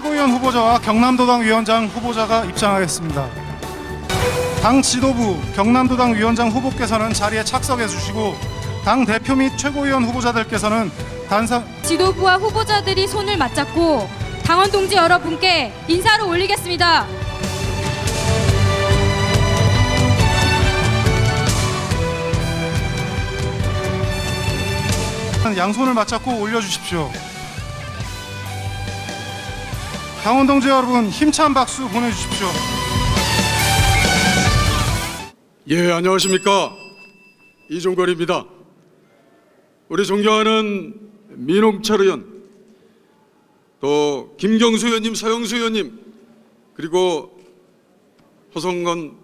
최고위원 후보자와 경남도당 위원장 후보자가 입장하겠습니다. 당 지도부, 경남도당 위원장 후보께서는 자리에 착석해 주시고 당 대표 및 최고위원 후보자들께서는 지도부와 후보자들이 손을 맞잡고 당원 동지 여러분께 인사를 올리겠습니다. 양손을 맞잡고 올려주십시오. 당원 동지 여러분, 힘찬 박수 보내주십시오. 예, 안녕하십니까. 이종걸입니다. 우리 존경하는 민홍철 의원, 또 김경수 의원님, 서영수 의원님, 그리고 허성건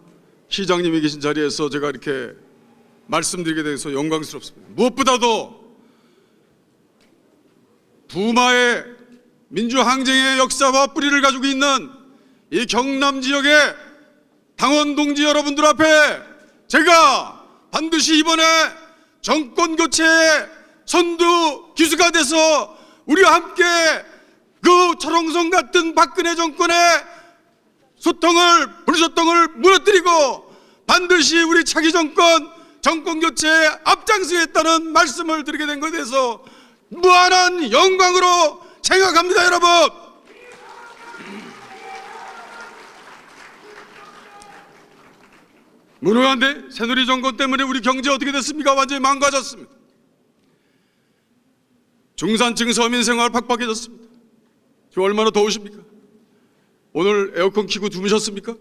시장님이 계신 자리에서 제가 이렇게 말씀드리게 돼서 영광스럽습니다. 무엇보다도 부마의 민주항쟁의 역사와 뿌리를 가지고 있는 이 경남 지역의 당원 동지 여러분들 앞에 제가 반드시 이번에 정권 교체의 선두 기수가 돼서 우리와 함께 그 철옹성 같은 박근혜 정권의 불소통을 무너뜨리고 반드시 우리 차기 정권 교체에 앞장서겠다는 말씀을 드리게 된 것에 대해서 무한한 영광으로 생각합니다, 여러분. 무능한데 새누리 정권 때문에 우리 경제 어떻게 됐습니까? 완전히 망가졌습니다. 중산층 서민 생활 팍팍해졌습니다. 지금 얼마나 더우십니까? 오늘 에어컨 켜고 주무셨습니까?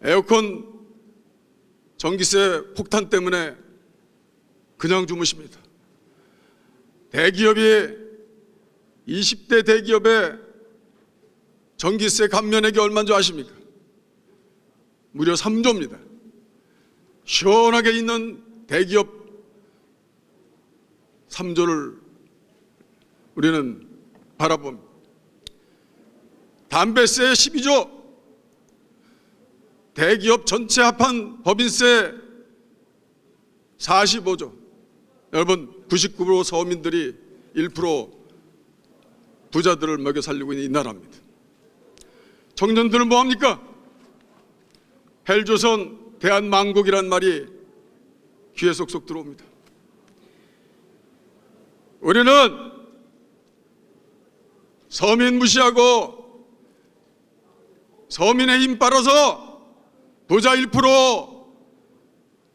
에어컨 전기세 폭탄 때문에 그냥 주무십니다. 대기업이 20대 대기업의 전기세 감면액이 얼마인 줄 아십니까? 무려 3조입니다. 시원하게 있는 대기업 3조를 우리는 바라봅니다. 담배세 12조, 대기업 전체 합한 법인세 45조. 여러분, 99% 서민들이 1% 부자들을 먹여 살리고 있는 이 나라입니다. 청년들은 뭐합니까? 헬조선 대한민국이란 말이 귀에 쏙쏙 들어옵니다. 우리는 서민 무시하고 서민의 힘 빨아서 부자 1%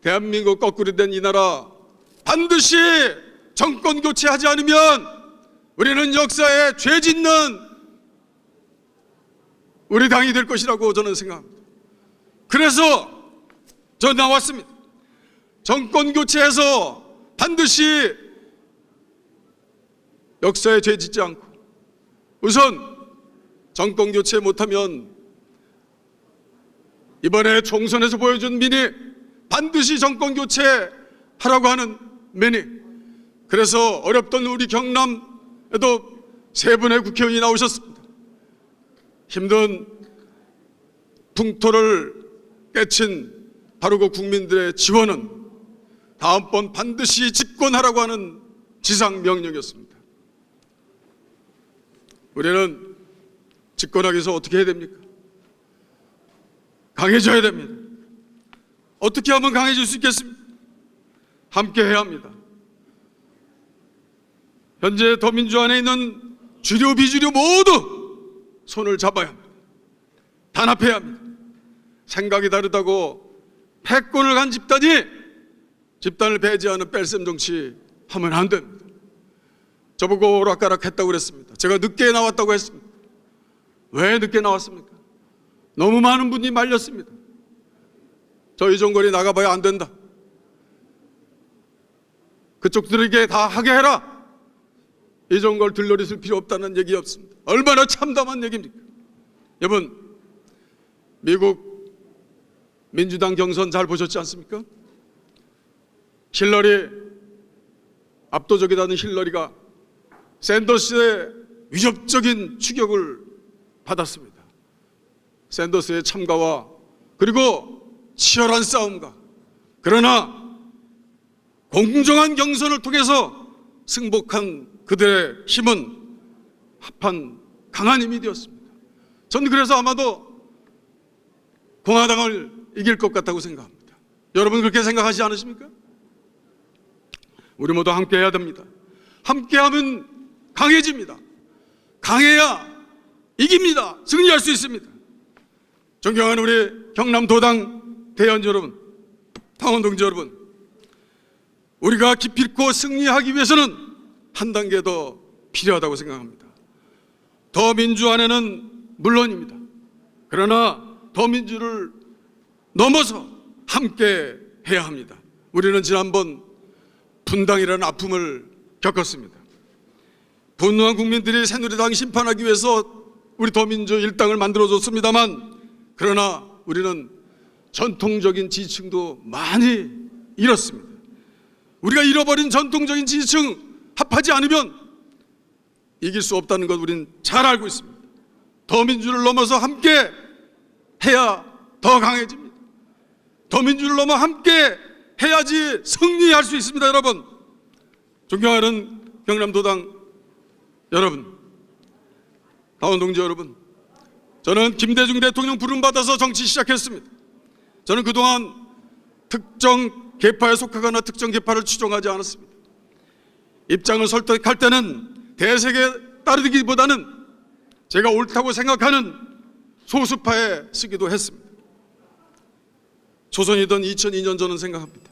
대한민국 거꾸로 된 이 나라 반드시 정권 교체하지 않으면 우리는 역사에 죄 짓는 우리 당이 될 것이라고 저는 생각합니다. 그래서 저 나왔습니다. 정권 교체해서 반드시 역사에 죄 짓지 않고 우선 정권 교체 못하면 이번에 총선에서 보여준 민의 반드시 정권 교체하라고 하는 민의. 그래서 어렵던 우리 경남에도 3분의 국회의원이 나오셨습니다. 힘든 풍토를 깨친 바로 그 국민들의 지원은 다음번 반드시 집권하라고 하는 지상명령이었습니다. 우리는 집권하기 위해서 어떻게 해야 됩니까? 강해져야 됩니다. 어떻게 하면 강해질 수 있겠습니까? 함께 해야 합니다. 현재 더민주 안에 있는 주류 비주류 모두 손을 잡아야 합니다. 단합해야 합니다. 생각이 다르다고 패권을 간 집단을 배제하는 뺄셈 정치 하면 안 됩니다. 저보고 오락가락했다고 그랬습니다. 제가 늦게 나왔다고 했습니다. 왜 늦게 나왔습니까? 너무 많은 분이 말렸습니다. 저 이종걸이 나가봐야 안 된다. 그쪽들에게 다 하게 해라. 이종걸 들러리 쓸 필요 없다는 얘기 없습니다. 얼마나 참담한 얘기입니까? 여러분, 미국 민주당 경선 잘 보셨지 않습니까? 힐러리, 압도적이다는 힐러리가 샌더스의 위협적인 추격을 받았습니다. 샌더스의 참가와 그리고 치열한 싸움과 그러나 공정한 경선을 통해서 승복한 그들의 힘은 합한 강한 힘이 되었습니다. 저는 그래서 아마도 공화당을 이길 것 같다고 생각합니다. 여러분 그렇게 생각하지 않으십니까? 우리 모두 함께 해야 됩니다. 함께하면 강해집니다. 강해야 이깁니다. 승리할 수 있습니다. 존경하는 우리 경남도당 대의원 여러분, 당원 동지 여러분, 우리가 기필코 승리하기 위해서는 한 단계 더 필요하다고 생각합니다. 더민주안에는 물론입니다. 그러나 더민주를 넘어서 함께 해야 합니다. 우리는 지난번 분당이라는 아픔을 겪었습니다. 분노한 국민들이 새누리당 심판하기 위해서 우리 더민주 일당을 만들어줬습니다만, 그러나 우리는 전통적인 지지층도 많이 잃었습니다. 우리가 잃어버린 전통적인 지지층 합하지 않으면 이길 수 없다는 것 우리는 잘 알고 있습니다. 더민주를 넘어서 함께 해야 더 강해집니다. 더민주를 넘어 함께 해야지 승리할 수 있습니다. 여러분, 존경하는 경남도당 여러분, 당원 동지 여러분, 저는 김대중 대통령 부름받아서 정치 시작했습니다. 저는 그동안 특정 계파에 속하거나 특정 계파를 추종하지 않았습니다. 입장을 설득할 때는 대세에 따르기보다는 제가 옳다고 생각하는 소수파에 쓰기도 했습니다. 조선이던 2002년 저는 생각합니다.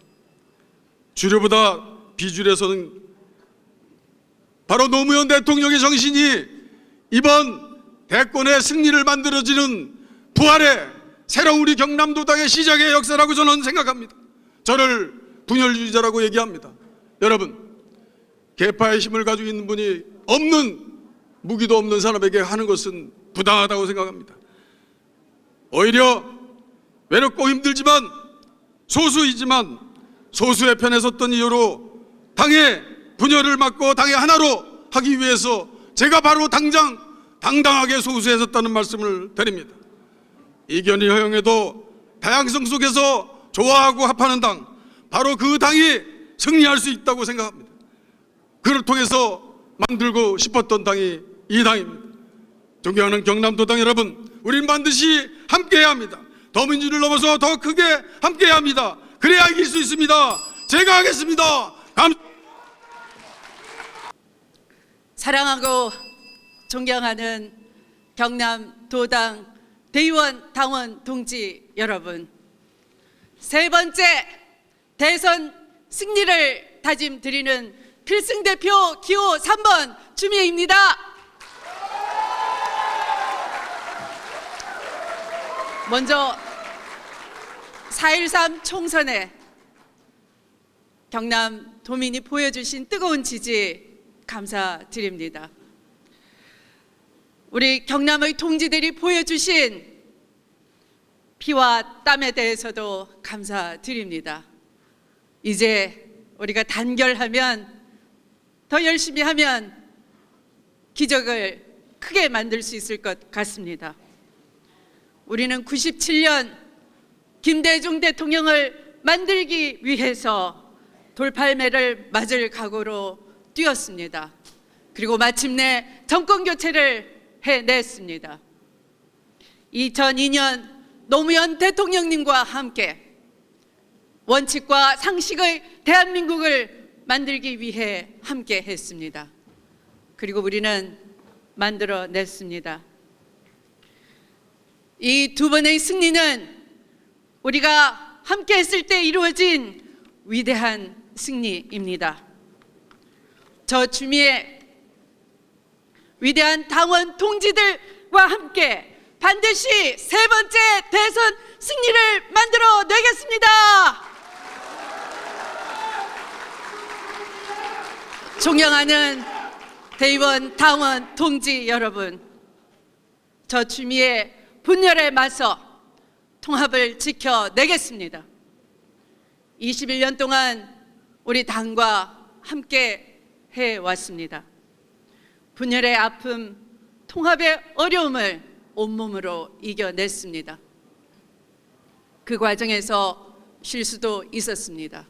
주류보다 비주류에서는 바로 노무현 대통령의 정신이 이번 대권의 승리를 만들어지는 부활의 새로운 우리 경남도당의 시작의 역사라고 저는 생각합니다. 저를 분열주의자라고 얘기합니다. 여러분, 계파의 힘을 가지고 있는 분이 없는, 무기도 없는 사람에게 하는 것은 부당하다고 생각합니다. 오히려 외롭고 힘들지만 소수이지만 소수의 편에 섰던 이유로 당의 분열을 막고 당의 하나로 하기 위해서 제가 바로 당당하게 소수에 섰다는 말씀을 드립니다. 이견이 허용해도 다양성 속에서 좋아하고 합하는 당, 바로 그 당이 승리할 수 있다고 생각합니다. 그를 통해서 만들고 싶었던 당이 이 당입니다. 존경하는 경남도당 여러분, 우리는 반드시 함께해야 합니다. 더민주를 넘어서 더 크게 함께해야 합니다. 그래야 이길 수 있습니다. 제가 하겠습니다. 사랑하고 존경하는 경남도당 대의원 당원 동지 여러분, 세 번째 대선 승리를 다짐드리는 필승대표 기호 3번 주미애입니다. 먼저 4.13 총선에 경남도민이 보여주신 뜨거운 지지 감사드립니다. 우리 경남의 동지들이 보여주신 피와 땀에 대해서도 감사드립니다. 이제 우리가 단결하면, 더 열심히 하면 기적을 크게 만들 수 있을 것 같습니다. 우리는 97년 김대중 대통령을 만들기 위해서 돌팔매를 맞을 각오로 뛰었습니다. 그리고 마침내 정권 교체를 해냈습니다. 2002년 노무현 대통령님과 함께 원칙과 상식의 대한민국을 만들기 위해 함께 했습니다. 그리고 우리는 만들어냈습니다. 이 두 번의 승리는 우리가 함께 했을 때 이루어진 위대한 승리입니다. 저 주미의 위대한 당원 동지들과 함께 반드시 세 번째 대선 승리를 만들어 내겠습니다. 존경하는 대의원 당원 동지 여러분, 저 주미의 분열에 맞서 통합을 지켜내겠습니다. 21년 동안 우리 당과 함께 해왔습니다. 분열의 아픔, 통합의 어려움을 온몸으로 이겨냈습니다. 그 과정에서 실수도 있었습니다.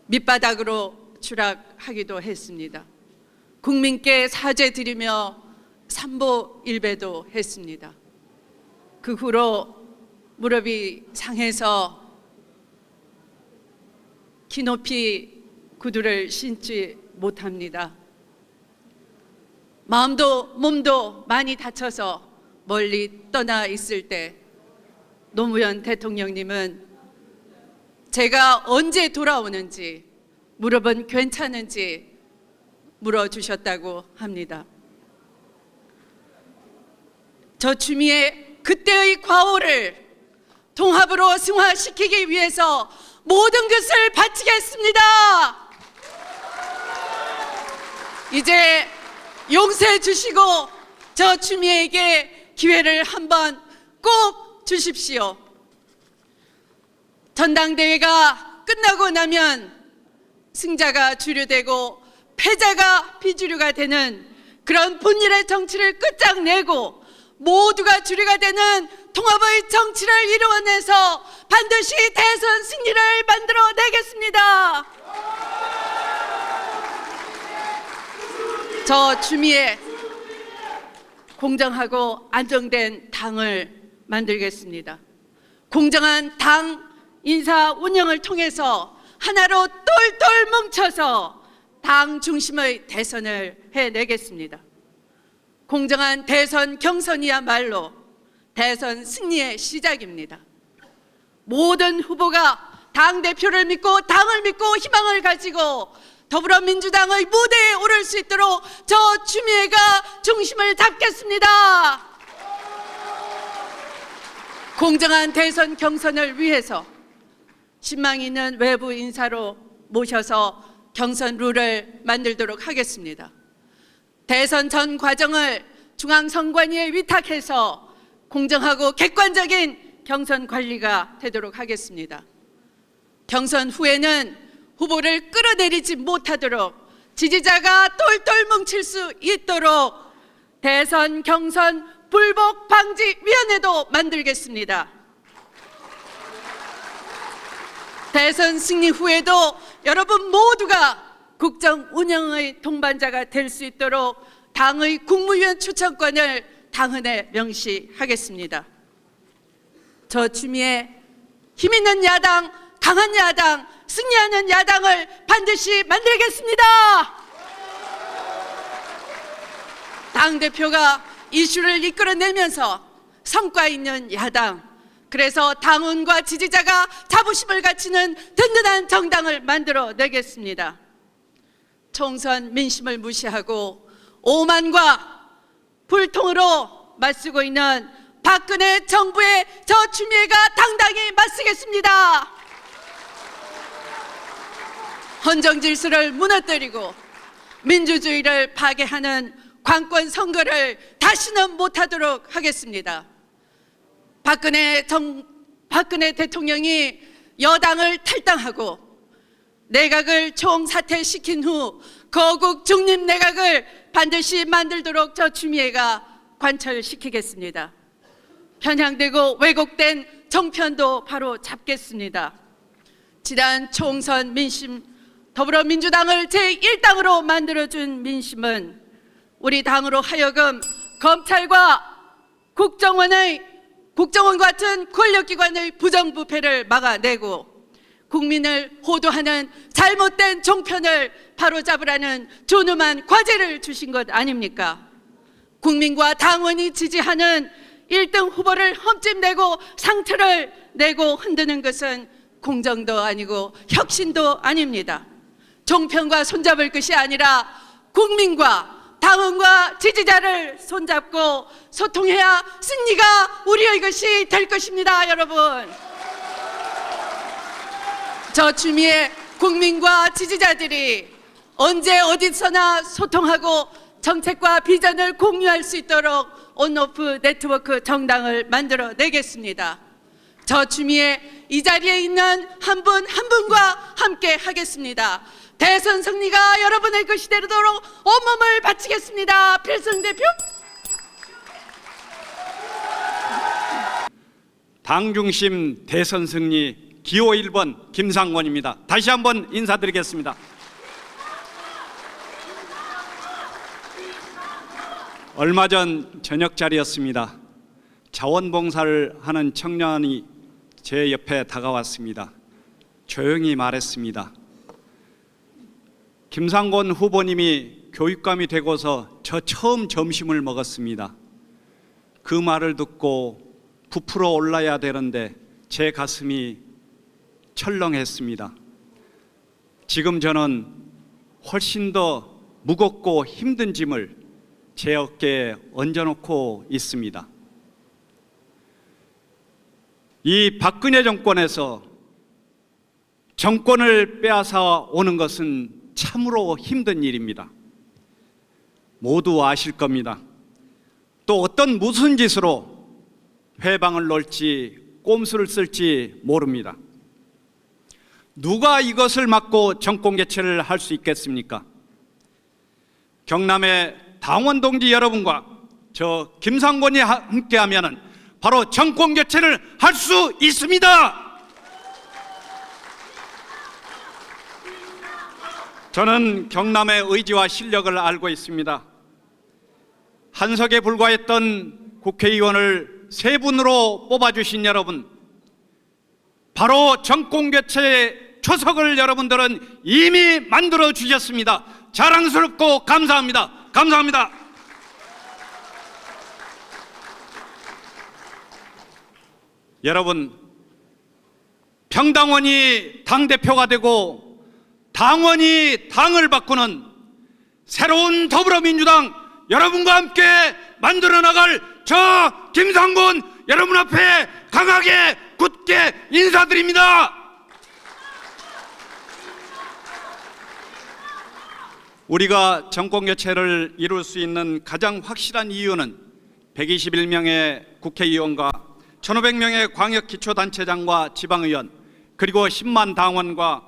밑바닥으로 추락하기도 했습니다. 국민께 사죄드리며 삼보 일배도 했습니다. 그 후로 무릎이 상해서 키높이 구두를 신지 못합니다. 마음도 몸도 많이 다쳐서 멀리 떠나 있을 때 노무현 대통령님은 제가 언제 돌아오는지, 무릎은 괜찮은지 물어주셨다고 합니다. 저 주미의 그때의 과오를 통합으로 승화시키기 위해서 모든 것을 바치겠습니다. 이제 용서해 주시고 저 주미에게 기회를 한번 꼭 주십시오. 전당대회가 끝나고 나면 승자가 주류되고 패자가 비주류가 되는 그런 분열의 정치를 끝장내고 모두가 주류가 되는 통합의 정치를 이루어내서 반드시 대선 승리를 만들어내겠습니다. 저 주미의 공정하고 안정된 당을 만들겠습니다. 공정한 당 인사 운영을 통해서 하나로 똘똘 뭉쳐서 당 중심의 대선을 해내겠습니다. 공정한 대선 경선이야말로 대선 승리의 시작입니다. 모든 후보가 당대표를 믿고 당을 믿고 희망을 가지고 더불어민주당의 무대에 오를 수 있도록 저 추미애가 중심을 잡겠습니다. 공정한 대선 경선을 위해서 신망 있는 외부 인사로 모셔서 경선 룰을 만들도록 하겠습니다. 대선 전 과정을 중앙선관위에 위탁해서 공정하고 객관적인 경선 관리가 되도록 하겠습니다. 경선 후에는 후보를 끌어내리지 못하도록 지지자가 똘똘 뭉칠 수 있도록 대선 경선 불복 방지 위원회도 만들겠습니다. 대선 승리 후에도 여러분 모두가 국정 운영의 동반자가 될 수 있도록 당의 국무위원 추천권을 당헌에 명시하겠습니다. 저 추미애 힘 있는 야당, 강한 야당, 승리하는 야당을 반드시 만들겠습니다. 당대표가 이슈를 이끌어내면서 성과 있는 야당, 그래서 당원과 지지자가 자부심을 갖추는 든든한 정당을 만들어내겠습니다. 총선 민심을 무시하고 오만과 불통으로 맞서고 있는 박근혜 정부의 저 추미애가 당당히 맞서겠습니다. 헌정 질서를 무너뜨리고 민주주의를 파괴하는 관권 선거를 다시는 못하도록 하겠습니다. 박근혜 대통령이 여당을 탈당하고 내각을 총사퇴시킨 후 거국 중립 내각을 반드시 만들도록 저 추미애가 관철시키겠습니다. 편향되고 왜곡된 정편도 바로 잡겠습니다. 지난 총선 민심, 더불어민주당을 제1당으로 만들어준 민심은 우리 당으로 하여금 검찰과 국정원 같은 권력기관의 부정부패를 막아내고 국민을 호도하는 잘못된 종편을 바로잡으라는 존엄한 과제를 주신 것 아닙니까? 국민과 당원이 지지하는 1등 후보를 험집내고 상처를 내고 흔드는 것은 공정도 아니고 혁신도 아닙니다. 종편과 손잡을 것이 아니라 국민과 당원과 지지자를 손잡고 소통해야 승리가 우리의 것이 될 것입니다. 여러분, 저 추미애 국민과 지지자들이 언제 어디서나 소통하고 정책과 비전을 공유할 수 있도록 온오프 네트워크 정당을 만들어내겠습니다. 저 추미애 이 자리에 있는 한 분 한 분과 함께 하겠습니다. 대선 승리가 여러분의 것이 되도록 온몸을 바치겠습니다. 필승 대표. 당중심 대선 승리 기호 1번 김상곤입니다. 다시 한번 인사드리겠습니다. 얼마 전 저녁 자리였습니다. 자원봉사를 하는 청년이 제 옆에 다가왔습니다. 조용히 말했습니다. 김상곤 후보님이 교육감이 되고서 저 처음 점심을 먹었습니다. 그 말을 듣고 부풀어 올라야 되는데 제 가슴이 철렁했습니다. 지금 저는 훨씬 더 무겁고 힘든 짐을 제 어깨에 얹어놓고 있습니다. 이 박근혜 정권에서 정권을 빼앗아 오는 것은 참으로 힘든 일입니다. 모두 아실 겁니다. 또 어떤 무슨 짓으로 회방을 놓을지 꼼수를 쓸지 모릅니다. 누가 이것을 막고 정권 개최를 할 수 있겠습니까? 경남의 당원 동지 여러분과 저 김상곤이 함께하면 바로 정권 개최를 할 수 있습니다. 저는 경남의 의지와 실력을 알고 있습니다. 한석에 불과했던 국회의원을 3분으로 뽑아주신 여러분, 바로 정권 개최의 초석을 여러분들은 이미 만들어 주셨습니다. 자랑스럽고 감사합니다. 감사합니다. 여러분, 평당원이 당대표가 되고 당원이 당을 바꾸는 새로운 더불어민주당 여러분과 함께 만들어 나갈 저 김상곤 여러분 앞에 강하게 굳게 인사드립니다. 우리가 정권 교체를 이룰 수 있는 가장 확실한 이유는 121명의 국회의원과 1,500명의 광역기초단체장과 지방의원, 그리고 10만 당원과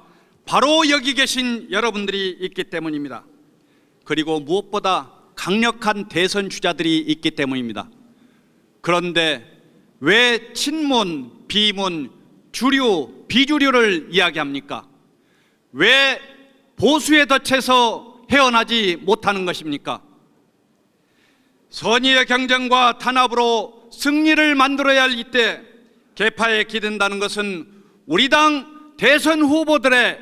바로 여기 계신 여러분들이 있기 때문입니다. 그리고 무엇보다 강력한 대선 주자들이 있기 때문입니다. 그런데 왜 친문, 비문, 주류, 비주류를 이야기합니까? 왜 보수에 덫에서 헤어나지 못하는 것입니까? 선의의 경쟁과 탄압으로 승리를 만들어야 할 이때 개파에 기댄다는 것은 우리 당 대선 후보들의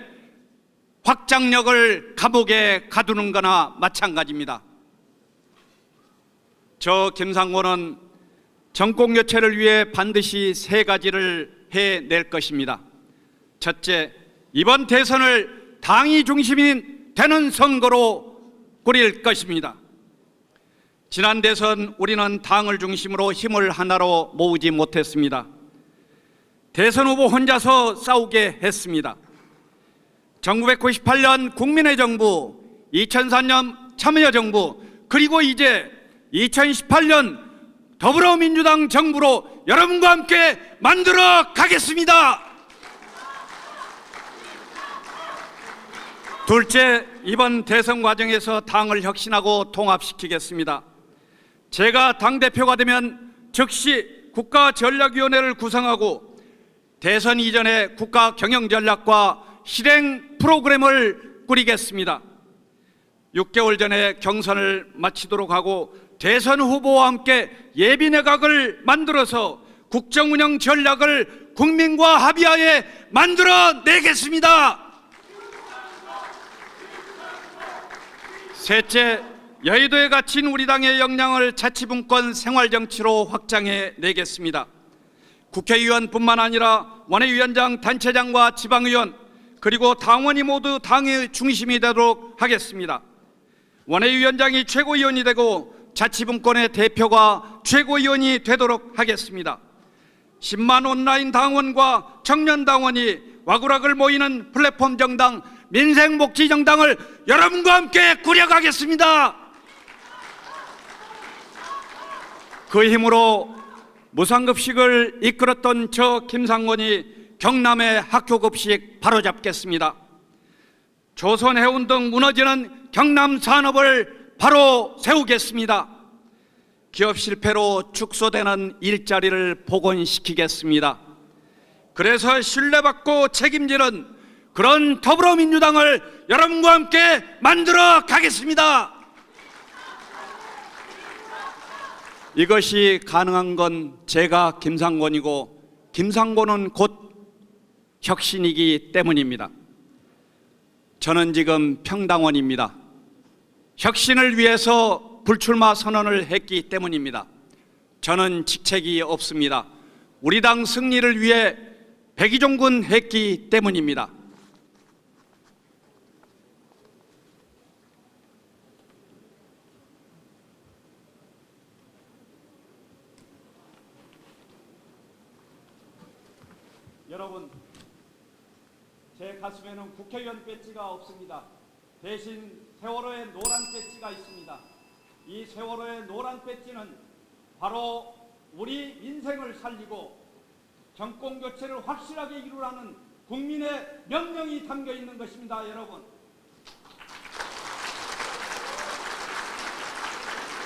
확장력을 감옥에 가두는 거나 마찬가지입니다. 저 김상곤은 정권 교체를 위해 반드시 3가지를 해낼 것입니다. 첫째, 이번 대선을 당이 중심이 되는 선거로 꾸릴 것입니다. 지난 대선 우리는 당을 중심으로 힘을 하나로 모으지 못했습니다. 대선 후보 혼자서 싸우게 했습니다. 1998년 국민의 정부, 2004년 참여정부, 그리고 이제 2018년 더불어민주당 정부로 여러분과 함께 만들어 가겠습니다. 둘째, 이번 대선 과정에서 당을 혁신하고 통합시키겠습니다. 제가 당대표가 되면 즉시 국가전략위원회를 구성하고 대선 이전에 국가 경영전략과 실행 프로그램을 꾸리겠습니다. 6개월 전에 경선을 마치도록 하고 대선 후보와 함께 예비내각을 만들어서 국정운영 전략을 국민과 합의하에 만들어내겠습니다. 셋째, 여의도에 갇힌 우리 당의 역량을 자치분권 생활정치로 확장해 내겠습니다. 국회의원뿐만 아니라 원외위원장, 단체장과 지방의원, 그리고 당원이 모두 당의 중심이 되도록 하겠습니다. 원외위원장이 최고위원이 되고 자치분권의 대표가 최고위원이 되도록 하겠습니다. 10만 온라인 당원과 청년 당원이 와구락을 모이는 플랫폼 정당, 민생복지정당을 여러분과 함께 꾸려가겠습니다. 그 힘으로 무상급식을 이끌었던 저 김상곤이 경남의 학교급식 바로잡겠습니다. 조선해운 등 무너지는 경남 산업을 바로 세우겠습니다. 기업 실패로 축소되는 일자리를 복원시키겠습니다. 그래서 신뢰받고 책임지는 그런 더불어민주당을 여러분과 함께 만들어 가겠습니다. 이것이 가능한 건 제가 김상곤이고 김상곤은 곧 혁신이기 때문입니다. 저는 지금 평당원입니다. 혁신을 위해서 불출마 선언을 했기 때문입니다. 저는 직책이 없습니다. 우리 당 승리를 위해 백의종군 했기 때문입니다. 여러분, 제 가슴에는 국회의원 배지가 없습니다. 대신 세월호의 노란 배지가 있습니다. 이 세월호의 노란 배지는 바로 우리 인생을 살리고 정권 교체를 확실하게 이루라는 국민의 명령이 담겨 있는 것입니다. 여러분,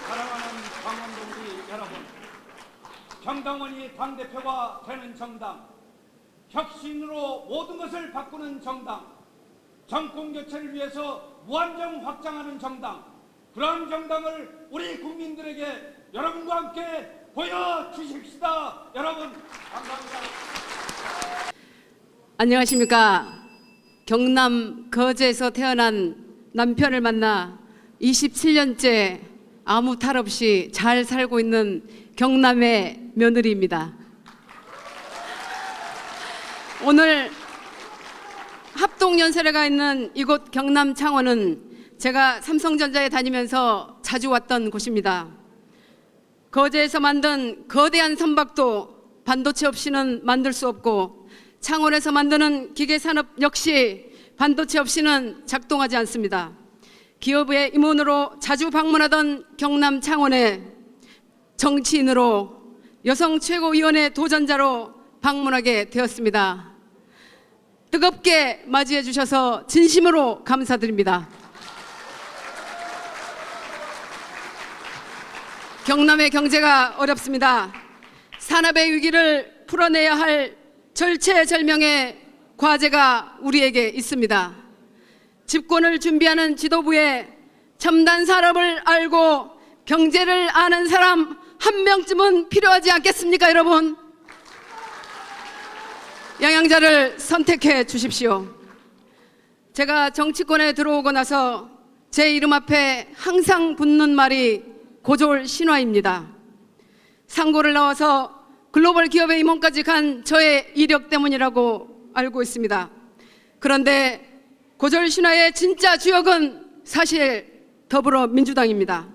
사랑하는 당원동지 여러분, 정당원이 당대표가 되는 정당, 혁신으로 모든 것을 바꾸는 정당, 정권 교체를 위해서 무한정 확장하는 정당, 그런 정당을 우리 국민들에게 여러분과 함께 보여주십시다. 여러분, 감사합니다. 안녕하십니까. 경남 거제에서 태어난 남편을 만나 27년째 아무 탈 없이 잘 살고 있는 경남의 며느리입니다. 오늘 합동연설회가 있는 이곳 경남 창원은 제가 삼성전자에 다니면서 자주 왔던 곳입니다. 거제에서 만든 거대한 선박도 반도체 없이는 만들 수 없고, 창원에서 만드는 기계산업 역시 반도체 없이는 작동하지 않습니다. 기업의 임원으로 자주 방문하던 경남 창원에 정치인으로 여성 최고위원회 도전자로 방문하게 되었습니다. 뜨겁게 맞이해 주셔서 진심으로 감사드립니다. 경남의 경제가 어렵습니다. 산업의 위기를 풀어내야 할 절체절명의 과제가 우리에게 있습니다. 집권을 준비하는 지도부에 첨단 산업을 알고 경제를 아는 사람 한 명쯤은 필요하지 않겠습니까, 여러분? 양양자를 선택해 주십시오. 제가 정치권에 들어오고 나서 제 이름 앞에 항상 붙는 말이 고졸 신화입니다. 상고를 나와서 글로벌 기업의 임원까지 간 저의 이력 때문이라고 알고 있습니다. 그런데 고졸 신화의 진짜 주역은 사실 더불어민주당입니다.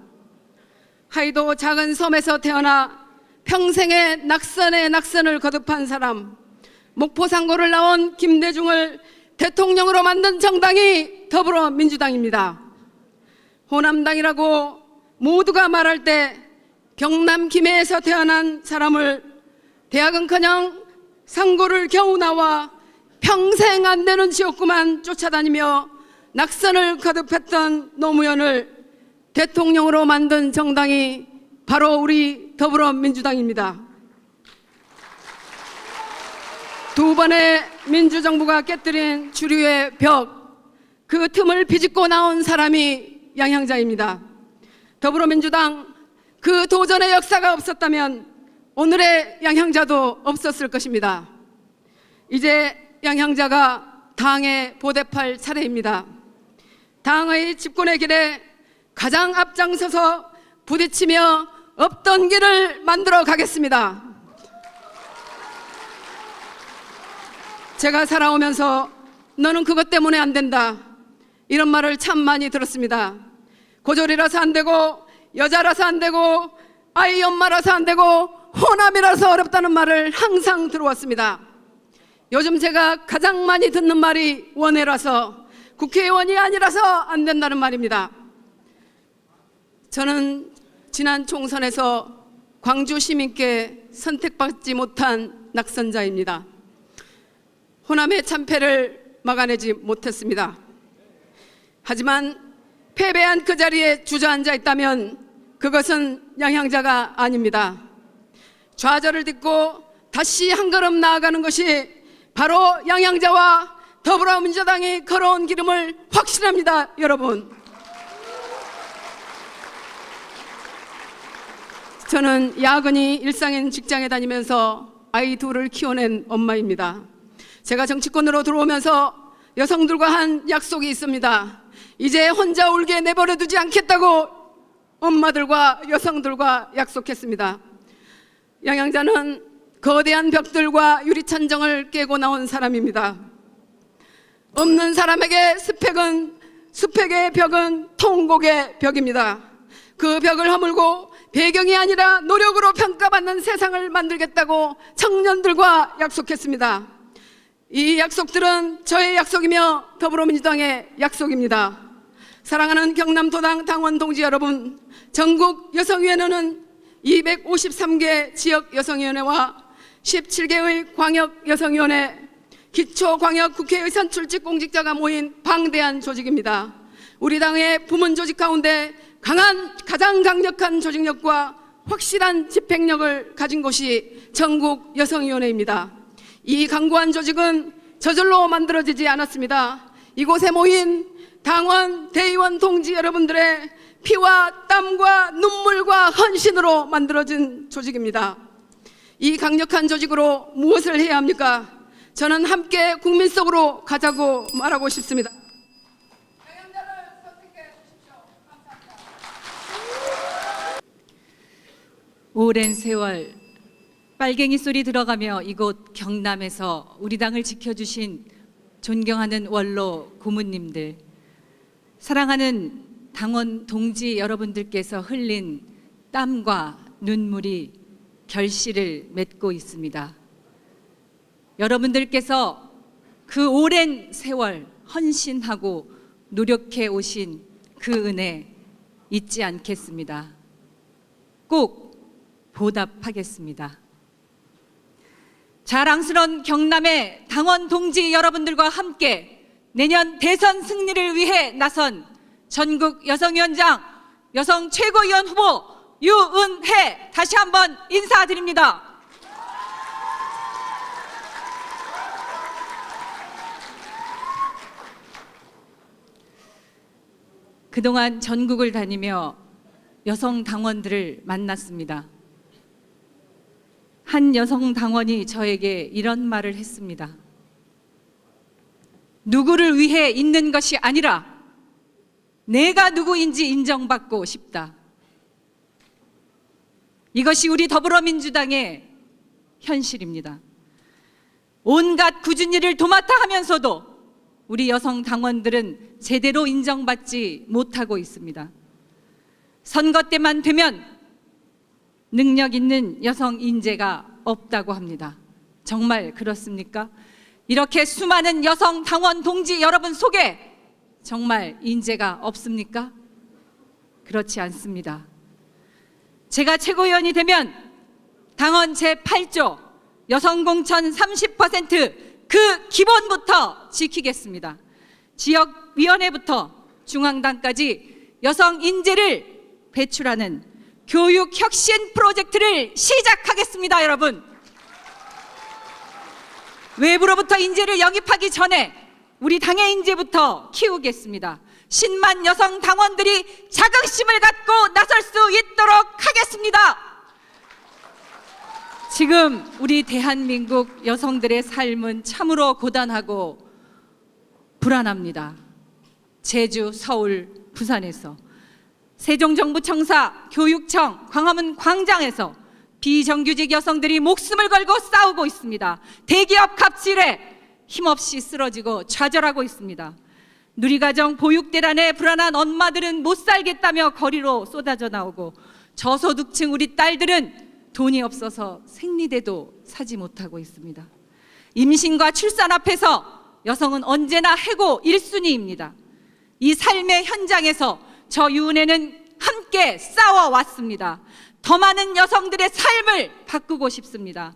하이도 작은 섬에서 태어나 평생의 낙선을 거듭한 사람, 목포 상고를 나온 김대중을 대통령으로 만든 정당이 더불어민주당입니다. 호남당이라고 모두가 말할 때 경남 김해에서 태어난 사람을 대학은커녕 상고를 겨우 나와 평생 안 되는 지옥구만 쫓아다니며 낙선을 거듭했던 노무현을 대통령으로 만든 정당이 바로 우리 더불어민주당입니다. 두 번의 민주정부가 깨뜨린 주류의 벽, 그 틈을 비집고 나온 사람이 양향자입니다. 더불어민주당, 그 도전의 역사가 없었다면 오늘의 양향자도 없었을 것입니다. 이제 양향자가 당에 보답할 차례입니다. 당의 집권의 길에 가장 앞장서서 부딪히며 없던 길을 만들어 가겠습니다. 제가 살아오면서 너는 그것 때문에 안 된다, 이런 말을 참 많이 들었습니다. 고졸이라서 안 되고, 여자라서 안 되고, 아이 엄마라서 안 되고, 호남이라서 어렵다는 말을 항상 들어왔습니다. 요즘 제가 가장 많이 듣는 말이 원해라서, 국회의원이 아니라서 안 된다는 말입니다. 저는 지난 총선에서 광주 시민께 선택받지 못한 낙선자입니다. 호남의 참패를 막아내지 못했습니다. 하지만 패배한 그 자리에 주저앉아 있다면 그것은 양향자가 아닙니다. 좌절을 딛고 다시 한 걸음 나아가는 것이 바로 양향자와 더불어민주당이 걸어온 길임을 확신합니다, 여러분. 저는 야근이 일상인 직장에 다니면서 아이 둘을 키워낸 엄마입니다. 제가 정치권으로 들어오면서 여성들과 한 약속이 있습니다. 이제 혼자 울게 내버려 두지 않겠다고 엄마들과 여성들과 약속했습니다. 양양자는 거대한 벽들과 유리천정을 깨고 나온 사람입니다. 없는 사람에게 스펙의 벽은 통곡의 벽입니다. 그 벽을 허물고 배경이 아니라 노력으로 평가받는 세상을 만들겠다고 청년들과 약속했습니다. 이 약속들은 저의 약속이며 더불어민주당의 약속입니다. 사랑하는 경남도당 당원 동지 여러분, 전국 여성위원회는 253개 지역 여성위원회와 17개의 광역 여성위원회, 기초광역국회의 선출직 공직자가 모인 방대한 조직입니다. 우리 당의 부문 조직 가운데 가장 강력한 조직력과 확실한 집행력을 가진 곳이 전국 여성위원회입니다. 이 강고한 조직은 저절로 만들어지지 않았습니다. 이곳에 모인 당원, 대의원 동지 여러분들의 피와 땀과 눈물과 헌신으로 만들어진 조직입니다. 이 강력한 조직으로 무엇을 해야 합니까? 저는 함께 국민 속으로 가자고 말하고 싶습니다. 오랜 세월 빨갱이 소리 들어가며 이곳 경남에서 우리 당을 지켜주신 존경하는 원로 고문님들, 사랑하는 당원 동지 여러분들께서 흘린 땀과 눈물이 결실을 맺고 있습니다. 여러분들께서 그 오랜 세월 헌신하고 노력해 오신 그 은혜 잊지 않겠습니다. 꼭 보답하겠습니다. 자랑스러운 경남의 당원 동지 여러분들과 함께 내년 대선 승리를 위해 나선 전국 여성위원장 여성 최고위원 후보 유은혜 다시 한번 인사드립니다. 그동안 전국을 다니며 여성 당원들을 만났습니다. 한 여성 당원이 저에게 이런 말을 했습니다. 누구를 위해 있는 것이 아니라 내가 누구인지 인정받고 싶다. 이것이 우리 더불어민주당의 현실입니다. 온갖 굳은 일을 도맡아 하면서도 우리 여성 당원들은 제대로 인정받지 못하고 있습니다. 선거 때만 되면 능력 있는 여성 인재가 없다고 합니다. 정말 그렇습니까? 이렇게 수많은 여성 당원 동지 여러분 속에 정말 인재가 없습니까? 그렇지 않습니다. 제가 최고위원이 되면 당헌 제8조 여성 공천 30% 그 기본부터 지키겠습니다. 지역위원회부터 중앙당까지 여성 인재를 배출하는 교육 혁신 프로젝트를 시작하겠습니다, 여러분. 외부로부터 인재를 영입하기 전에 우리 당의 인재부터 키우겠습니다. 10만 여성 당원들이 자긍심을 갖고 나설 수 있도록 하겠습니다. 지금 우리 대한민국 여성들의 삶은 참으로 고단하고 불안합니다. 제주, 서울, 부산에서, 세종정부청사, 교육청, 광화문 광장에서 비정규직 여성들이 목숨을 걸고 싸우고 있습니다. 대기업 갑질에 힘없이 쓰러지고 좌절하고 있습니다. 누리과정 보육대란에 불안한 엄마들은 못 살겠다며 거리로 쏟아져 나오고, 저소득층 우리 딸들은 돈이 없어서 생리대도 사지 못하고 있습니다. 임신과 출산 앞에서 여성은 언제나 해고 1순위입니다. 이 삶의 현장에서 저 유은혜는 함께 싸워왔습니다. 더 많은 여성들의 삶을 바꾸고 싶습니다.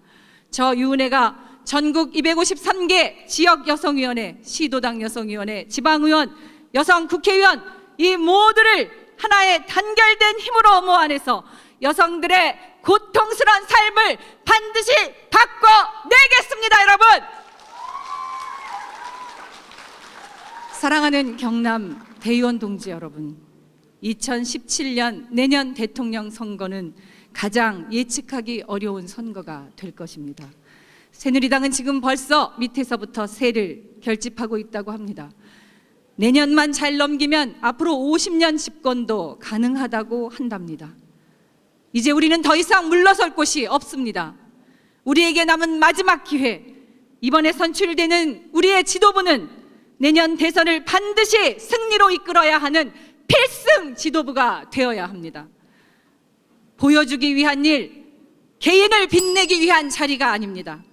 저 유은혜가 전국 253개 지역 여성위원회, 시도당 여성위원회, 지방의원, 여성 국회의원 이 모두를 하나의 단결된 힘으로 모아내서 여성들의 고통스러운 삶을 반드시 바꿔내겠습니다, 여러분. 사랑하는 경남 대의원 동지 여러분, 2017년 내년 대통령 선거는 가장 예측하기 어려운 선거가 될 것입니다. 새누리당은 지금 벌써 밑에서부터 세를 결집하고 있다고 합니다. 내년만 잘 넘기면 앞으로 50년 집권도 가능하다고 한답니다. 이제 우리는 더 이상 물러설 곳이 없습니다. 우리에게 남은 마지막 기회, 이번에 선출되는 우리의 지도부는 내년 대선을 반드시 승리로 이끌어야 하는 필승 지도부가 되어야 합니다. 보여주기 위한 일, 개인을 빛내기 위한 자리가 아닙니다.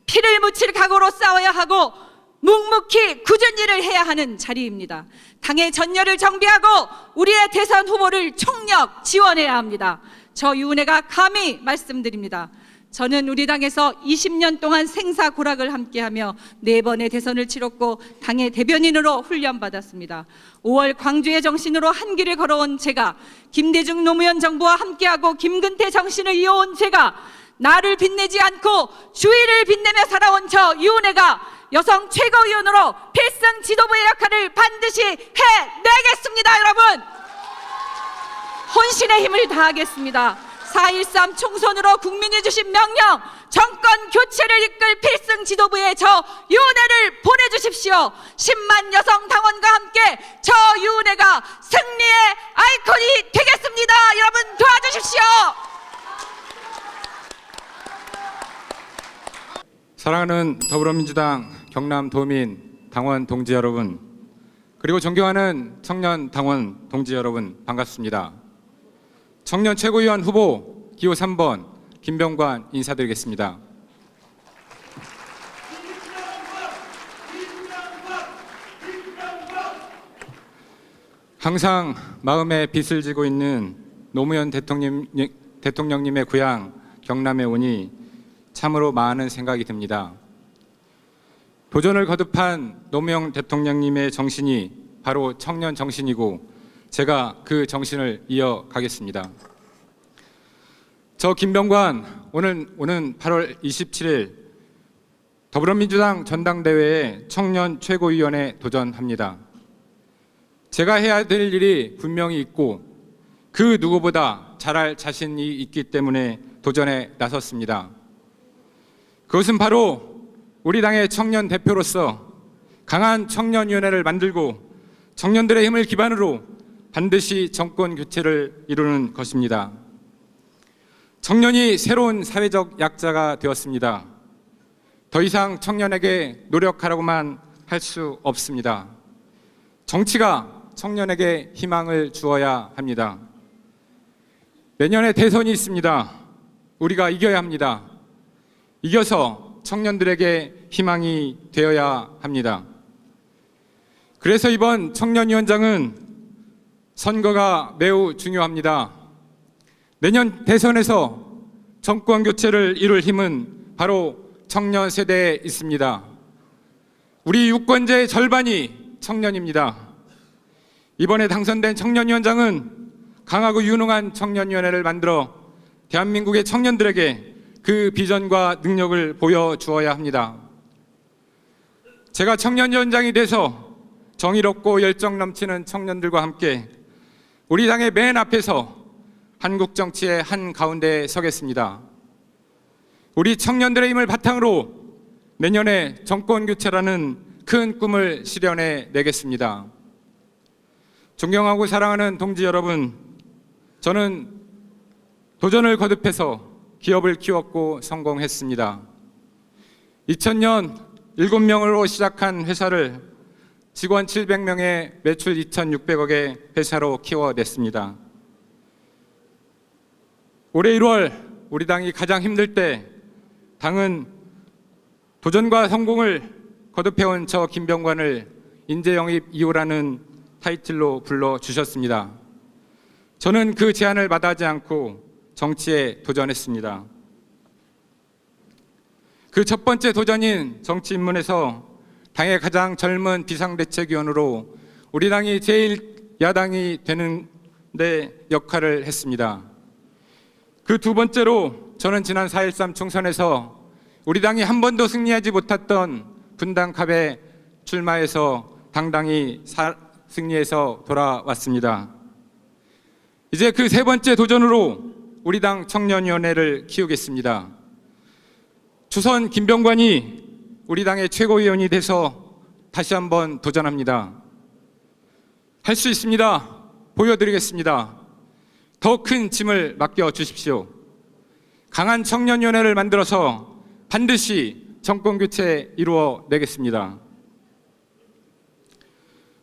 피를 묻힐 각오로 싸워야 하고 묵묵히 굳은 일을 해야 하는 자리입니다. 당의 전열을 정비하고 우리의 대선 후보를 총력 지원해야 합니다. 저 유은혜가 감히 말씀드립니다. 저는 우리 당에서 20년 동안 생사고락을 함께하며 4번의 대선을 치렀고 당의 대변인으로 훈련받았습니다. 5월 광주의 정신으로 한 길을 걸어온 제가, 김대중 노무현 정부와 함께하고 김근태 정신을 이어온 제가, 나를 빛내지 않고 주위를 빛내며 살아온 저 유은혜가 여성 최고위원으로 필승 지도부의 역할을 반드시 해내겠습니다. 여러분, 혼신의 힘을 다하겠습니다. 4.13 총선으로 국민이 주신 명령, 정권 교체를 이끌 필승 지도부에 저 유은혜를 보내주십시오. 10만 여성 당원과 함께 저 유은혜가 승리의 아이콘이 되겠습니다. 여러분 도와주십시오. 사랑하는 더불어민주당 경남도민 당원 동지 여러분, 그리고 존경하는 청년 당원 동지 여러분, 반갑습니다. 청년 최고위원 후보 기호 3번 김병관 인사드리겠습니다. 항상 마음에 빚을 지고 있는 노무현 대통령님의 고향 경남에 오니 참으로 많은 생각이 듭니다. 도전을 거듭한 노무현 대통령님의 정신이 바로 청년 정신이고 제가 그 정신을 이어가겠습니다. 저 김병관 오는 8월 27일 더불어민주당 전당대회에 청년 최고위원에 도전합니다. 제가 해야 될 일이 분명히 있고 그 누구보다 잘할 자신이 있기 때문에 도전에 나섰습니다. 그것은 바로 우리 당의 청년 대표로서 강한 청년위원회를 만들고 청년들의 힘을 기반으로 반드시 정권 교체를 이루는 것입니다. 청년이 새로운 사회적 약자가 되었습니다. 더 이상 청년에게 노력하라고만 할 수 없습니다. 정치가 청년에게 희망을 주어야 합니다. 내년에 대선이 있습니다. 우리가 이겨야 합니다. 이겨서 청년들에게 희망이 되어야 합니다. 그래서 이번 청년위원장은 선거가 매우 중요합니다. 내년 대선에서 정권 교체를 이룰 힘은 바로 청년 세대에 있습니다. 우리 유권자의 절반이 청년입니다. 이번에 당선된 청년위원장은 강하고 유능한 청년위원회를 만들어 대한민국의 청년들에게 그 비전과 능력을 보여주어야 합니다. 제가 청년위원장이 돼서 정의롭고 열정 넘치는 청년들과 함께 우리 당의 맨 앞에서 한국 정치의 한가운데에 서겠습니다. 우리 청년들의 힘을 바탕으로 내년에 정권 교체라는 큰 꿈을 실현해 내겠습니다. 존경하고 사랑하는 동지 여러분, 저는 도전을 거듭해서 기업을 키웠고 성공했습니다. 2000년 7명으로 시작한 회사를 직원 700명에 매출 2,600억의 회사로 키워냈습니다. 올해 1월 우리 당이 가장 힘들 때 당은 도전과 성공을 거듭해온 저 김병관을 인재영입 2호라는 타이틀로 불러주셨습니다. 저는 그 제안을 마다하지 않고 정치에 도전했습니다. 그 첫 번째 도전인 정치 입문에서 당의 가장 젊은 비상대책위원으로 우리 당이 제1야당이 되는 데 역할을 했습니다. 그 두 번째로 저는 지난 4.13 총선에서 우리 당이 한 번도 승리하지 못했던 분당갑에 출마해서 당당히 승리해서 돌아왔습니다. 이제 그 세 번째 도전으로 우리 당 청년위원회를 키우겠습니다. 주선 김병관이 우리 당의 최고위원이 돼서 다시 한번 도전합니다. 할 수 있습니다. 보여드리겠습니다. 더 큰 짐을 맡겨주십시오. 강한 청년위원회를 만들어서 반드시 정권교체 이루어내겠습니다.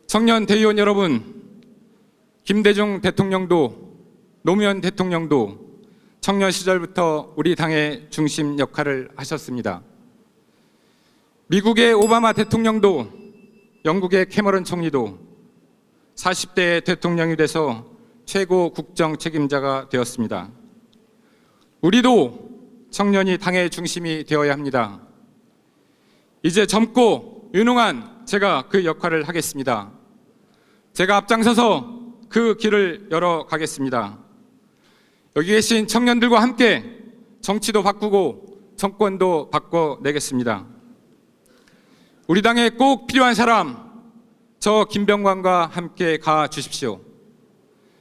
청년 대의원 여러분, 김대중 대통령도 노무현 대통령도 청년 시절부터 우리 당의 중심 역할을 하셨습니다. 미국의 오바마 대통령도 영국의 캐머런 총리도 40대 대통령이 돼서 최고 국정 책임자가 되었습니다. 우리도 청년이 당의 중심이 되어야 합니다. 이제 젊고 유능한 제가 그 역할을 하겠습니다. 제가 앞장서서 그 길을 열어가겠습니다. 여기 계신 청년들과 함께 정치도 바꾸고 정권도 바꿔내겠습니다. 우리 당에 꼭 필요한 사람, 저 김병관과 함께 가주십시오.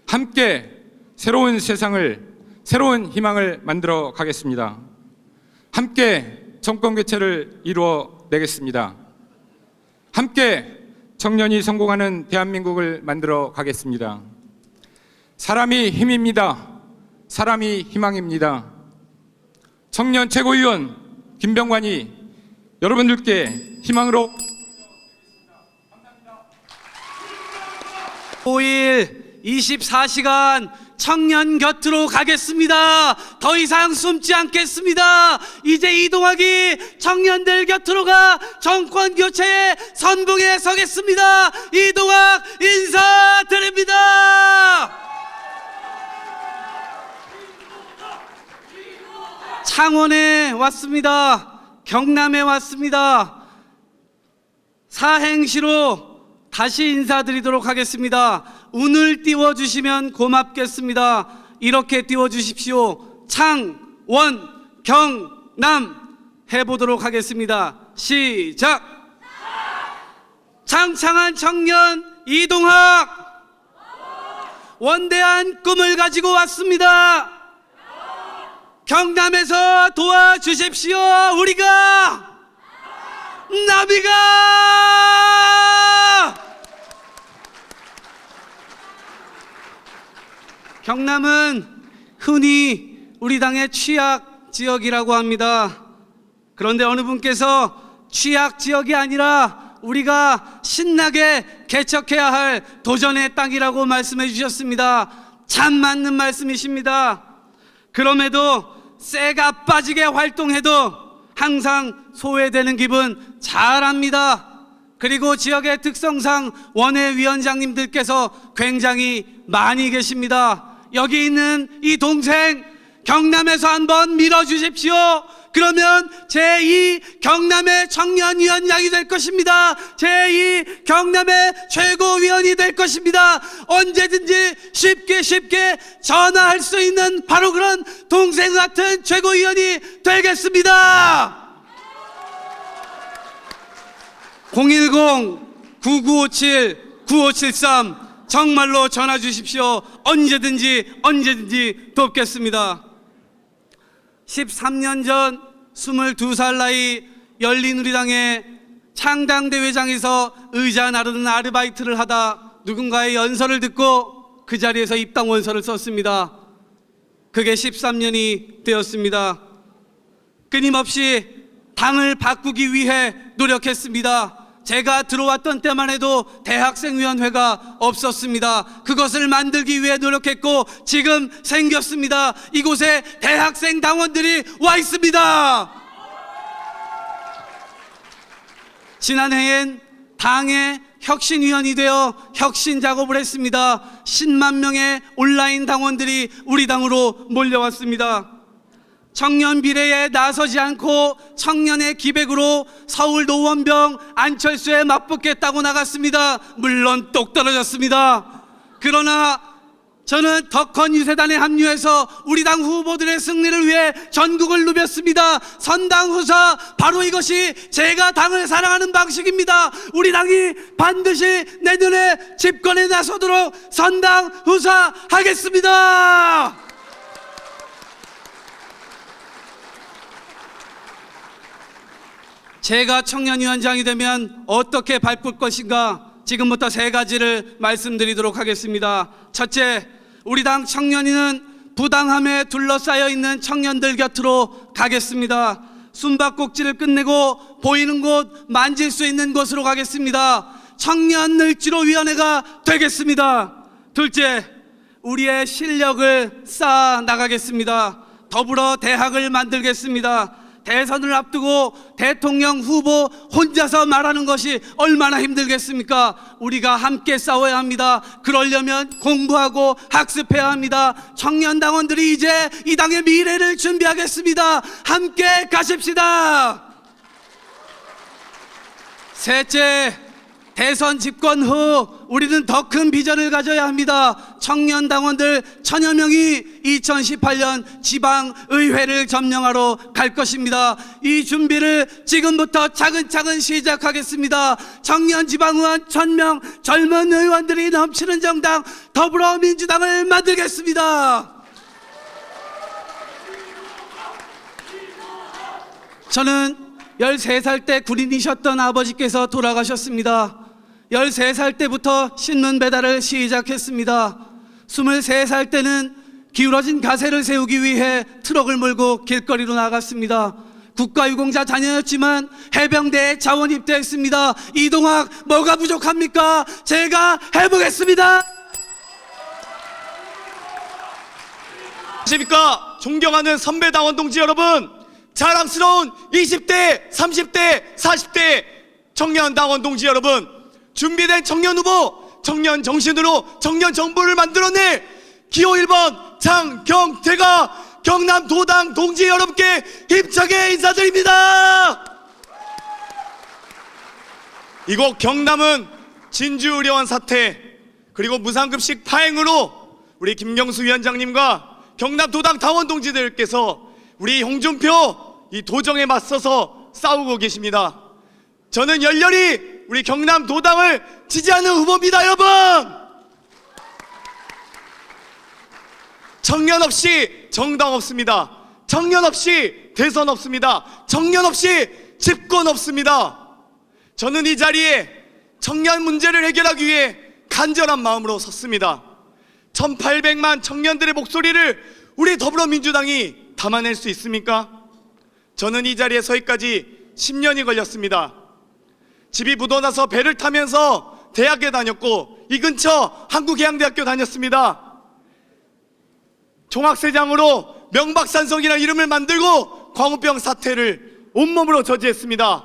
함께 새로운 세상을, 새로운 희망을 만들어 가겠습니다. 함께 정권 교체를 이루어내겠습니다. 함께 청년이 성공하는 대한민국을 만들어 가겠습니다. 사람이 힘입니다. 사람이 희망입니다. 청년 최고위원 김병관이 여러분들께 희망으로 5일 24시간 청년 곁으로 가겠습니다. 더 이상 숨지 않겠습니다. 이제 이동학이 청년들 곁으로 가 정권 교체의 선봉에 서겠습니다. 이동학 인사드립니다. 창원에 왔습니다. 경남에 왔습니다. 사행시로 다시 인사드리도록 하겠습니다. 운을 띄워주시면 고맙겠습니다. 이렇게 띄워주십시오. 창원 경남 해보도록 하겠습니다. 시작. 창창한 청년 이동학, 원대한 꿈을 가지고 왔습니다. 경남에서 도와주십시오. 우리가 나비가 경남은 흔히 우리 당의 취약 지역이라고 합니다. 그런데 어느 분께서 취약 지역이 아니라 우리가 신나게 개척해야 할 도전의 땅이라고 말씀해 주셨습니다. 참 맞는 말씀이십니다. 그럼에도 쇠가 빠지게 활동해도 항상 소외되는 기분 잘 압니다. 그리고 지역의 특성상 원외위원장님들께서 굉장히 많이 계십니다. 여기 있는 이 동생 경남에서 한번 밀어주십시오. 그러면 제2 경남의 청년위원장이 될 것입니다. 제2 경남의 최고위원이 될 것입니다. 언제든지 쉽게 전화할 수 있는 바로 그런 동생 같은 최고위원이 되겠습니다. 010-9957-9573 정말로 전화 주십시오. 언제든지 돕겠습니다. 13년 전 22살 나이 열린우리당의 창당대회장에서 의자 나르는 아르바이트를 하다 누군가의 연설을 듣고 그 자리에서 입당 원서를 썼습니다. 그게 13년이 되었습니다. 끊임없이 당을 바꾸기 위해 노력했습니다. 제가 들어왔던 때만 해도 대학생위원회가 없었습니다. 그것을 만들기 위해 노력했고 지금 생겼습니다. 이곳에 대학생 당원들이 와 있습니다. 지난해엔 당의 혁신위원이 되어 혁신 작업을 했습니다. 10만 명의 온라인 당원들이 우리 당으로 몰려왔습니다. 청년 비례에 나서지 않고 청년의 기백으로 서울 노원병 안철수에 맞붙겠다고 나갔습니다. 물론 똑 떨어졌습니다. 그러나 저는 덕헌 유세단에 합류해서 우리 당 후보들의 승리를 위해 전국을 누볐습니다. 선당후사, 바로 이것이 제가 당을 사랑하는 방식입니다. 우리 당이 반드시 내년에 집권에 나서도록 선당후사 하겠습니다. 제가 청년위원장이 되면 어떻게 바꿀 것인가 지금부터 3가지를 말씀드리도록 하겠습니다. 첫째, 우리 당 청년위는 부당함에 둘러싸여 있는 청년들 곁으로 가겠습니다. 숨바꼭질을 끝내고 보이는 곳, 만질 수 있는 곳으로 가겠습니다. 청년늘지로위원회가 되겠습니다. 둘째, 우리의 실력을 쌓아 나가겠습니다. 더불어 대학을 만들겠습니다. 대선을 앞두고 대통령 후보 혼자서 말하는 것이 얼마나 힘들겠습니까? 우리가 함께 싸워야 합니다. 그러려면 공부하고 학습해야 합니다. 청년 당원들이 이제 이 당의 미래를 준비하겠습니다. 함께 가십시다. 셋째, 대선 집권 후 우리는 더 큰 비전을 가져야 합니다. 청년 당원들 1000여 명이 2018년 지방의회를 점령하러 갈 것입니다. 이 준비를 지금부터 차근차근 시작하겠습니다. 청년 지방의원 1000명, 젊은 의원들이 넘치는 정당 더불어민주당을 만들겠습니다. 저는 13살 때 군인이셨던 아버지께서 돌아가셨습니다. 13살 때부터 신문 배달을 시작했습니다. 23살 때는 기울어진 가세를 세우기 위해 트럭을 몰고 길거리로 나갔습니다. 국가유공자 자녀였지만 해병대에 자원 입대했습니다. 이동학 뭐가 부족합니까? 제가 해보겠습니다. 안녕하십니까? 존경하는 선배 당원 동지 여러분, 자랑스러운 20대, 30대, 40대 청년 당원 동지 여러분, 준비된 청년 후보, 청년 정신으로 청년 정부를 만들어낼 기호 1번 장경태가 경남도당 동지 여러분께 힘차게 인사드립니다. 이곳 경남은 진주의료원 사태 그리고 무상급식 파행으로 우리 김경수 위원장님과 경남도당 당원 동지들께서 우리 홍준표 이 도정에 맞서서 싸우고 계십니다. 저는 열렬히 우리 경남도당을 지지하는 후보입니다. 여러분, 청년 없이 정당 없습니다. 청년 없이 대선 없습니다. 청년 없이 집권 없습니다. 저는 이 자리에 청년 문제를 해결하기 위해 간절한 마음으로 섰습니다. 1800만 청년들의 목소리를 우리 더불어민주당이 담아낼 수 있습니까? 저는 이 자리에 서기까지 10년이 걸렸습니다. 집이 묻어나서 배를 타면서 대학에 다녔고 이 근처 한국해양대학교 다녔습니다. 종합세장으로 명박산성이라는 이름을 만들고 광우병 사태를 온몸으로 저지했습니다.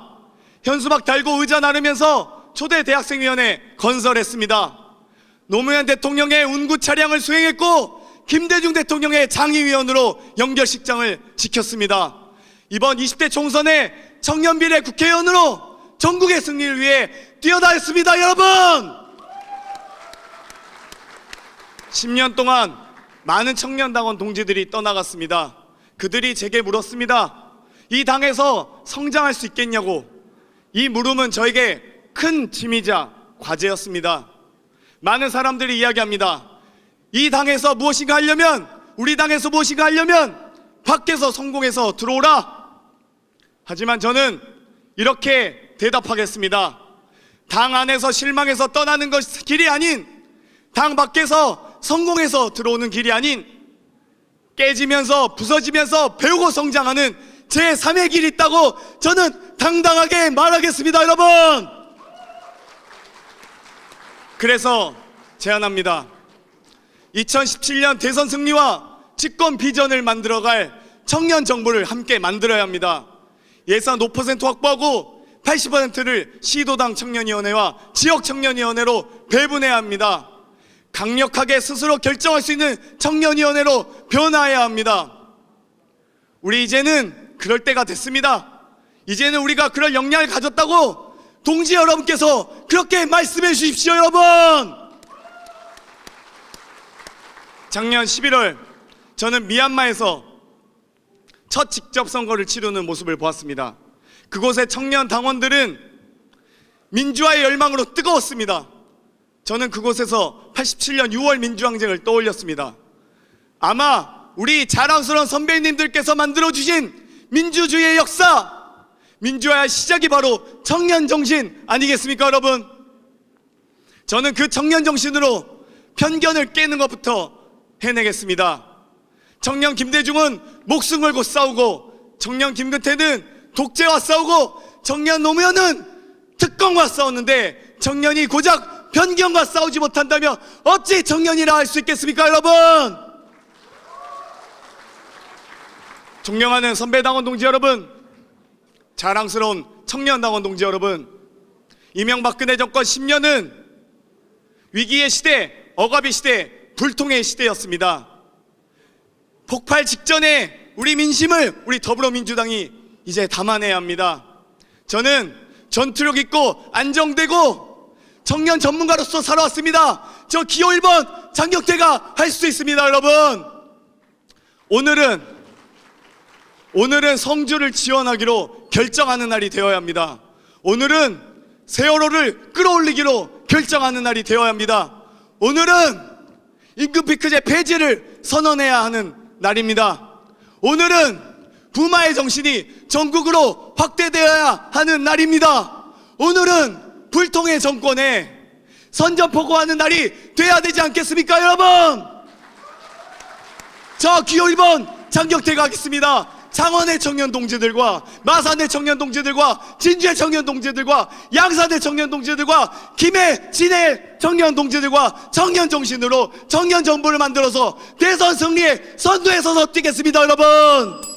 현수막 달고 의자 나르면서 초대 대학생위원회 건설했습니다. 노무현 대통령의 운구 차량을 수행했고 김대중 대통령의 장의위원으로 연결식장을 지켰습니다. 이번 20대 총선에 청년비례 국회의원으로 전국의 승리를 위해 뛰어다녔습니다. 여러분, 10년 동안 많은 청년당원 동지들이 떠나갔습니다. 그들이 제게 물었습니다. 이 당에서 성장할 수 있겠냐고. 이 물음은 저에게 큰 짐이자 과제였습니다. 많은 사람들이 이야기합니다. 이 당에서 무엇인가 하려면, 우리 당에서 무엇인가 하려면 밖에서 성공해서 들어오라. 하지만 저는 이렇게 대답하겠습니다. 당 안에서 실망해서 떠나는 것이 길이 아닌, 당 밖에서 성공해서 들어오는 길이 아닌, 깨지면서 부서지면서 배우고 성장하는 제3의 길이 있다고 저는 당당하게 말하겠습니다. 여러분, 그래서 제안합니다. 2017년 대선 승리와 집권 비전을 만들어갈 청년 정부를 함께 만들어야 합니다. 예산 5% 확보하고 80%를 시도당 청년위원회와 지역 청년위원회로 배분해야 합니다. 강력하게 스스로 결정할 수 있는 청년위원회로 변화해야 합니다. 우리 이제는 그럴 때가 됐습니다. 이제는 우리가 그럴 역량을 가졌다고 동지 여러분께서 그렇게 말씀해 주십시오. 여러분, 작년 11월 저는 미얀마에서 첫 직접 선거를 치르는 모습을 보았습니다. 그곳의 청년 당원들은 민주화의 열망으로 뜨거웠습니다. 저는 그곳에서 87년 6월 민주항쟁을 떠올렸습니다. 아마 우리 자랑스러운 선배님들께서 만들어주신 민주주의의 역사, 민주화의 시작이 바로 청년 정신 아니겠습니까, 여러분? 저는 그 청년 정신으로 편견을 깨는 것부터 해내겠습니다. 청년 김대중은 목숨 걸고 싸우고, 청년 김근태는 독재와 싸우고, 청년 노무현은 특검과 싸웠는데 청년이 고작 편견과 싸우지 못한다면 어찌 청년이라 할 수 있겠습니까, 여러분? 존경하는 선배 당원 동지 여러분, 자랑스러운 청년 당원 동지 여러분, 이명박근혜 정권 10년은 위기의 시대, 억압의 시대, 불통의 시대였습니다. 폭발 직전에 우리 민심을 우리 더불어민주당이 이제 담아내야 합니다. 저는 전투력 있고 안정되고 청년 전문가로서 살아왔습니다. 저 기호 1번 장경태가 할 수 있습니다, 여러분. 오늘은 성주를 지원하기로 결정하는 날이 되어야 합니다. 오늘은 세월호를 끌어올리기로 결정하는 날이 되어야 합니다. 오늘은 임금피크제 폐지를 선언해야 하는 날입니다. 오늘은 부마의 정신이 전국으로 확대되어야 하는 날입니다. 오늘은 불통의 정권에 선전포고하는 날이 돼야 되지 않겠습니까, 여러분? 저 기호 1번 장경태가 하겠습니다. 창원의 청년 동지들과 마산의 청년 동지들과 진주의 청년 동지들과 양산의 청년 동지들과 김해, 진해 청년 동지들과 청년 정신으로 청년 정부를 만들어서 대선 승리의 선두에 서서 뛰겠습니다, 여러분.